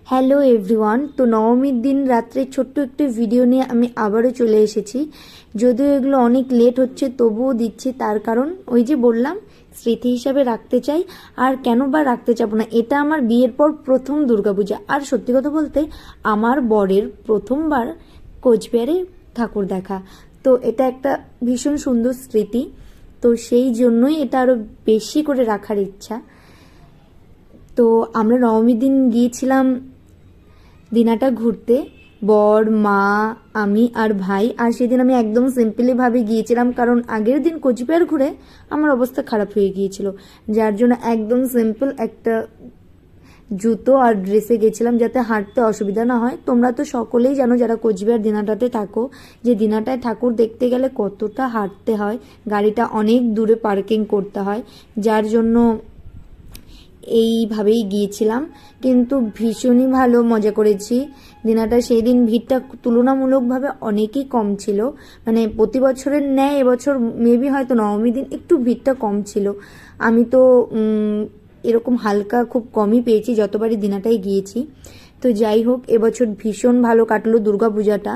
Hello everyone. তো নবমীর দিন রাত্রে ছোট্ট একটি ভিডিও নিয়ে আমি আবারও চলে এসেছি। যদিও এগুলো অনেক লেট হচ্ছে তবুও দিচ্ছি, তার কারণ ওই যে বললাম স্মৃতি হিসাবে রাখতে চাই। আর কেন বা রাখতে চাবো না, এটা আমার বিয়ের পর প্রথম দুর্গাপূজা। আর সত্যি কথা বলতে আমার বরের প্রথমবার কোচবিহারে ঠাকুর দেখা। তো এটা একটা ভীষণ সুন্দর স্মৃতি, তো সেই জন্যই এটা আরও বেশি করে রাখার ইচ্ছা। তো আমরা নবমীর দিন গিয়েছিলাম দিনাটা ঘুরতে, বর, মা, আমি আর ভাই। আর সেদিন আমি একদম সিম্পলিভাবে গিয়েছিলাম, কারণ আগের দিন কোচবিহার ঘুরে আমার অবস্থা খারাপ হয়ে গিয়েছিল, যার জন্য একদম সিম্পল একটা জুতো আর ড্রেসে গেছিলাম যাতে হাঁটতে অসুবিধা না হয়। তোমরা তো সকলেই জানো যারা কোচবিহার দিনাটাতে থাকো, যে দিনাটায় ঠাকুর দেখতে গেলে কতটা হাঁটতে হয়, গাড়িটা অনেক দূরে পার্কিং করতে হয়, যার জন্য এইভাবেই গিয়েছিলাম। কিন্তু ভীষণই ভালো মজা করেছি দিনাটা। সেই দিন ভিড়টা তুলনামূলকভাবে অনেকই কম ছিল, মানে প্রতি বছরের ন্যায় এবছর মেবি হয়তো নবমী দিন একটু ভিড়টা কম ছিল। আমি তো এরকম হালকা খুব কমই পেয়েছি যতবারই দিনাটাই গিয়েছি। তো যাই হোক, এবছর ভীষণ ভালো কাটলো দুর্গাপূজাটা।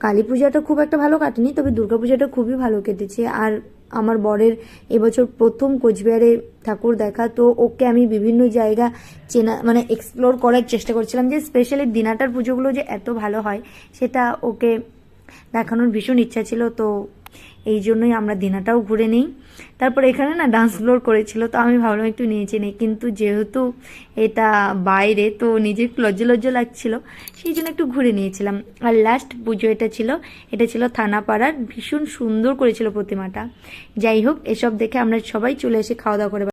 কালী পূজাটা খুব একটা ভালো কাটেনি, তবে দুর্গাপূজাটা খুবই ভালো কেটেছে। আর আমার বরের এবছর প্রথম কোচবিহারে ঠাকুর দেখা, তো ওকে আমি বিভিন্ন জায়গা চেনা মানে এক্সপ্লোর করার চেষ্টা করছিলাম, যে স্পেশালি দিনাটার পুজোগুলো যে এত ভালো হয় সেটা ওকে দেখানোর ভীষণ ইচ্ছা ছিল। তো এই জন্যই আমরা দিনাটাও ঘুরে নিই। তারপর এখানে না ডান্স ফ্লোর করেছিল, তো আমি ভাবলাম একটু নিয়েছি নেই, কিন্তু যেহেতু এটা বাইরে তো নিজে একটু লজ্জা লজ্জা লাগছিল, সেই জন্য একটু ঘুরে নিয়েছিলাম। আর লাস্ট পুজো এটা ছিল থানাপাড়ার, ভীষণ সুন্দর করেছিল প্রতিমাটা। যাই হোক, এসব দেখে আমরা সবাই চলে এসে খাওয়া দাওয়া করে